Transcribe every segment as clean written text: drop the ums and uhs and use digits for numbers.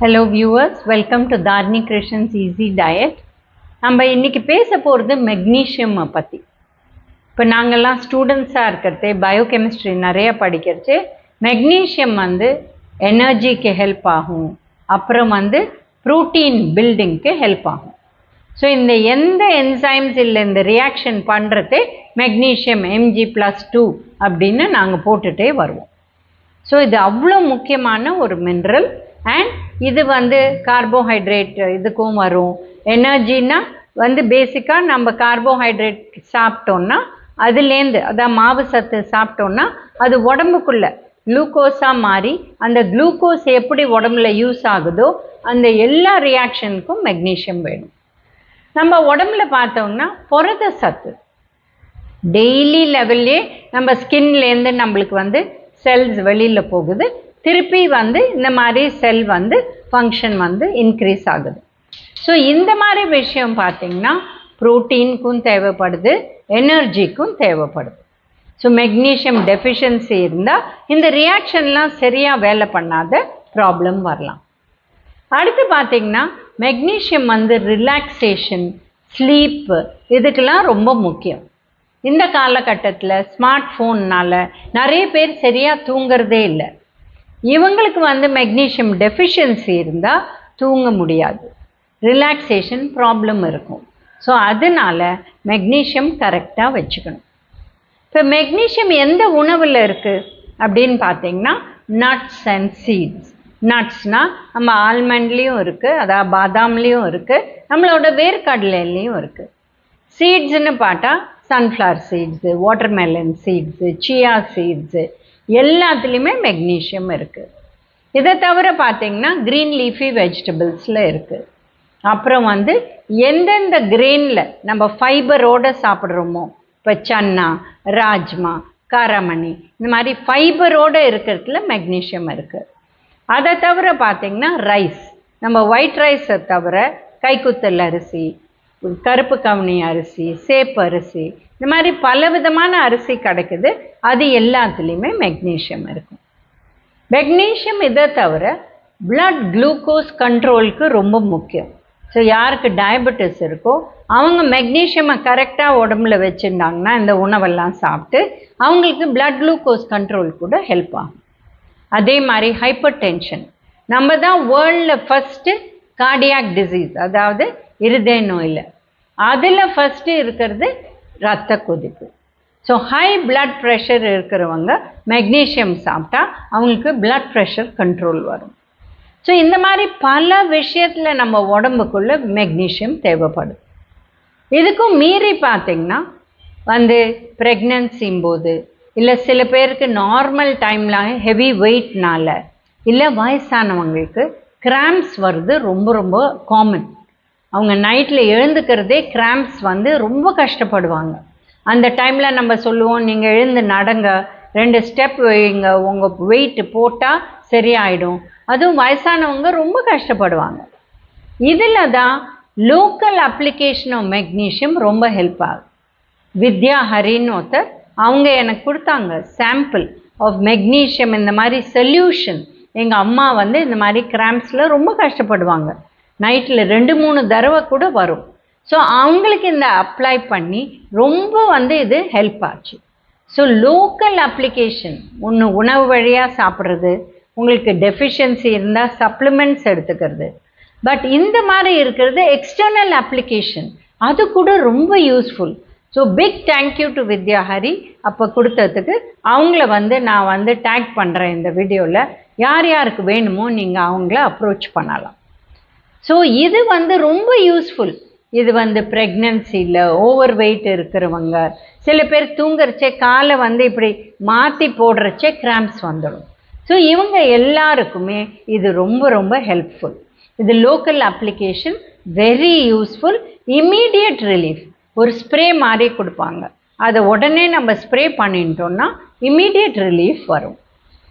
Hello viewers, welcome to Dharani Krishan's Easy Diet. நம்ம இன்னைக்கு பேச போகிறது மெக்னீஷியம் பற்றி. இப்போ நாங்கள்லாம் ஸ்டூடெண்ட்ஸாக இருக்கிறதே பயோகெமிஸ்ட்ரி நிறைய படிக்கிறச்சு மெக்னீஷியம் எனர்ஜிக்கு ஹெல்ப் ஆகும், அப்புறம் ப்ரோட்டீன் பில்டிங்க்கு ஹெல்ப் ஆகும். ஸோ இந்த எந்த என்சைம்ஸ் இல்லை இந்த ரியாக்ஷன் பண்ணுறதே மெக்னீஷியம் Mg+2 அப்படின்னு நாங்கள் போட்டுகிட்டே வருவோம். ஸோ இது அவ்வளோ முக்கியமான ஒரு மினரல். அண்ட் இது கார்போஹைட்ரேட் இதுக்கும் வரும். எனர்ஜின்னா பேசிக்காக நம்ம கார்போஹைட்ரேட் சாப்பிட்டோன்னா அதுலேருந்து அதான் மாவு சத்து சாப்பிட்டோன்னா அது உடம்புக்குள்ளே குளுக்கோஸாக மாறி அந்த குளுக்கோஸ் எப்படி உடம்புல யூஸ் ஆகுதோ அந்த எல்லா ரியாக்ஷனுக்கும் மெக்னீஷியம் வேணும். நம்ம உடம்புல பார்த்தோம்னா புரத சத்து டெய்லி லெவல்லே நம்ம ஸ்கின்லேருந்து நம்மளுக்கு செல்ஸ் வெளியில் போகுது, திருப்பி இந்த மாதிரி செல் ஃபங்க்ஷன் இன்க்ரீஸ் ஆகுது. ஸோ இந்த மாதிரி விஷயம் பார்த்திங்கன்னா ப்ரோட்டீனுக்கும் தேவைப்படுது, எனர்ஜிக்கும் தேவைப்படுது. ஸோ மெக்னீஷியம் டெஃபிஷியன்சி இருந்தால் இந்த ரியாக்ஷன்லாம் சரியாக வேலை பண்ணாத ப்ராப்ளம் வரலாம். அடுத்து பார்த்திங்கன்னா மெக்னீஷியம் ரிலாக்ஸேஷன், ஸ்லீப்பு இதுக்கெல்லாம் ரொம்ப முக்கியம். இந்த காலகட்டத்தில் ஸ்மார்ட் ஃபோன்னால் நிறைய பேர் சரியாக தூங்கிறதே இல்லை. இவங்களுக்கு மெக்னீஷியம் டெஃபிஷியன்சி இருந்தால் தூங்க முடியாது, ரிலாக்ஸேஷன் ப்ராப்ளம் இருக்கும். ஸோ அதனால் மெக்னீஷியம் கரெக்டாக வச்சுக்கணும். இப்போ மெக்னீஷியம் எந்த உணவில் இருக்குது அப்படின்னு பார்த்தீங்கன்னா நட்ஸ் அண்ட் சீட்ஸ். நட்ஸ்னால் நம்ம ஆல்மண்ட்லேயும் இருக்குது, அதாவது பாதாம்லேயும் இருக்குது, நம்மளோட வேர்க்கடலையிலையும் இருக்குது. சீட்ஸ்ன்னு பார்த்தா sunflower seeds, watermelon seeds, chia seeds எல்லாத்துலேயுமே மெக்னீஷியம் இருக்குது. இதை தவிர பார்த்திங்கன்னா க்ரீன் லீஃபி வெஜிடபிள்ஸில் இருக்குது. அப்புறம் எந்தெந்த கிரெயினில் நம்ம ஃபைபரோடு சாப்பிட்றோமோ, இப்போ சன்னா, ராஜ்மா, காராமணி இந்த மாதிரி ஃபைபரோடு இருக்கிறதுல மெக்னீஷியம் இருக்குது. அதை தவிர பார்த்திங்கன்னா ரைஸ், நம்ம ஒயிட் ரைஸை தவிர கைக்குத்தல் அரிசி, கருப்பு கவுனி அரிசி, சேப்பு அரிசி இந்த மாதிரி பலவிதமான அரிசி கிடைக்குது, அது எல்லாத்துலேயுமே மெக்னீஷியம் இருக்கும். மெக்னீஷியம் இதை தவிர பிளட் குளுக்கோஸ் கண்ட்ரோலுக்கு ரொம்ப முக்கியம். ஸோ யாருக்கு டயபெட்டிஸ் இருக்கோ அவங்க மெக்னீஷியமை கரெக்டாக உடம்புல வச்சுருந்தாங்கன்னா இந்த உணவெல்லாம் சாப்பிட்டு அவங்களுக்கு பிளட் குளுக்கோஸ் கண்ட்ரோல் கூட ஹெல்ப் ஆகும். அதே மாதிரி ஹைப்பர் டென்ஷன், நம்ம தான் வேர்ல்டில் ஃபஸ்ட்டு கார்டியாக் டிசீஸ், அதாவது இருதய நோயில் அதில் ஃபஸ்ட்டு இருக்கிறது இரத்த கொதிப்பு. ஸோ ஹை பிளட் ப்ரெஷர் இருக்கிறவங்க மெக்னீஷியம் சாப்பிட்டா அவங்களுக்கு பிளட் ப்ரெஷர் கண்ட்ரோல் வரும். ஸோ இந்த மாதிரி பல விஷயத்தில் நம்ம உடம்புக்குள்ளே மெக்னீஷியம் தேவைப்படுது. இதுக்கும் மீறி பார்த்திங்கன்னா ப்ரெக்னன்சியும் போது, இல்லை சில பேருக்கு நார்மல் டைமில் ஹெவி வெயிட்னால், இல்லை வயசானவங்களுக்கு கிராம்ப்ஸ் வருது ரொம்ப ரொம்ப காமன். அவங்க நைட்டில் எழுந்துக்கிறதே கிராம்ப்ஸ் ரொம்ப கஷ்டப்படுவாங்க. அந்த டைமில் நம்ம சொல்லுவோம், நீங்கள் எழுந்து நடங்க, 2 ஸ்டெப் வைங்க, உங்கள் வெயிட் போட்டால் சரியாயிடும். அதுவும் வயசானவங்க ரொம்ப கஷ்டப்படுவாங்க. இதில் தான் லோக்கல் அப்ளிகேஷன் ஆஃப் மெக்னீஷியம் ரொம்ப ஹெல்ப் ஆகும். வித்யா ஹரின்னு ஒருத்தர் அவங்க எனக்கு கொடுத்தாங்க சாம்பிள் ஆஃப் மெக்னீஷியம் இந்த மாதிரி சொல்யூஷன். எங்கள் அம்மா இந்த மாதிரி கிராம்ப்ஸில் ரொம்ப கஷ்டப்படுவாங்க, நைட்டில் 2-3 தடவை கூட வரும். ஸோ அவங்களுக்கு இந்த அப்ளை பண்ணி ரொம்ப இது ஹெல்ப் ஆச்சு. ஸோ லோக்கல் அப்ளிகேஷன், ஒன்று உணவு வழியாக சாப்பிட்றது, உங்களுக்கு டெஃபிஷியன்சி இருந்தால் சப்ளிமெண்ட்ஸ் எடுத்துக்கிறது. பட் இந்த மாதிரி இருக்கிறது எக்ஸ்டர்னல் அப்ளிகேஷன், அது கூட ரொம்ப useful. So big thank you to Vidya Hari அப்போ கொடுத்ததுக்கு. அவங்கள நான் டேக் பண்ணுறேன் இந்த வீடியோவில். யார் யாருக்கு வேணுமோ நீங்கள் அவங்கள அப்ரோச் பண்ணலாம். ஸோ இது ரொம்ப யூஸ்ஃபுல். இது ப்ரெக்னன்சியில் ஓவர் வெயிட் இருக்கிறவங்க, சில பேர் தூங்குறச்சே காலை இப்படி மாற்றி போடுறச்சே கிராம்ப்ஸ் வந்துடும். ஸோ இவங்க எல்லாருக்குமே இது ரொம்ப ரொம்ப ஹெல்ப்ஃபுல். இது local application, very useful, immediate relief. ஒரு ஸ்ப்ரே மாதிரி கொடுப்பாங்க, அதை உடனே நம்ம ஸ்ப்ரே பண்ணிட்டோம்னா இம்மீடியட் ரிலீஃப் வரும்.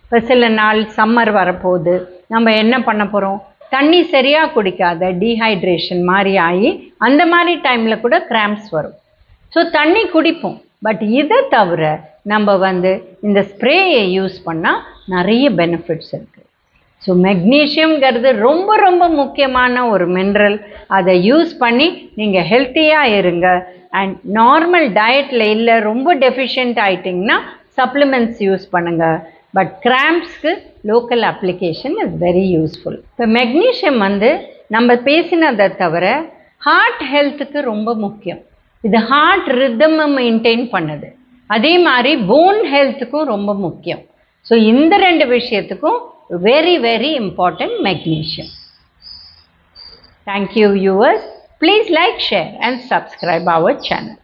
இப்போ சில நாள் சம்மர் வரப்போகுது, நம்ம என்ன பண்ண போகிறோம், தண்ணி சரியாக குடிக்காத டீஹைட்ரேஷன் மாதிரி ஆகி அந்த மாதிரி டைமில் கூட கிராம்ப்ஸ் வரும். ஸோ தண்ணி குடிப்போம், பட் இதை தவிர நம்ம இந்த ஸ்ப்ரேயை யூஸ் பண்ணால் நிறைய பெனிஃபிட்ஸ் இருக்குது. ஸோ மெக்னீஷியம்ங்கிறது ரொம்ப ரொம்ப முக்கியமான ஒரு மினரல். அதை யூஸ் பண்ணி நீங்கள் ஹெல்த்தியாக இருங்க. அண்ட் நார்மல் டயட்டில் இல்லை ரொம்ப டெஃபிஷியன்ட் ஆகிட்டிங்கன்னா சப்ளிமெண்ட்ஸ் யூஸ் பண்ணுங்கள். பட் கிராம்ப்ஸ்க்கு local application is very useful. இப்போ மெக்னீஷியம் நம்ம பேசினதை தவிர ஹார்ட் ஹெல்த்துக்கு ரொம்ப முக்கியம். இது ஹார்ட் ரிதமை மெயின்டைன் பண்ணுது. அதே மாதிரி போன் ஹெல்த்துக்கும் ரொம்ப முக்கியம். ஸோ இந்த 2 விஷயத்துக்கும் very very important magnesium. Thank you viewers. Please like, share and subscribe our channel.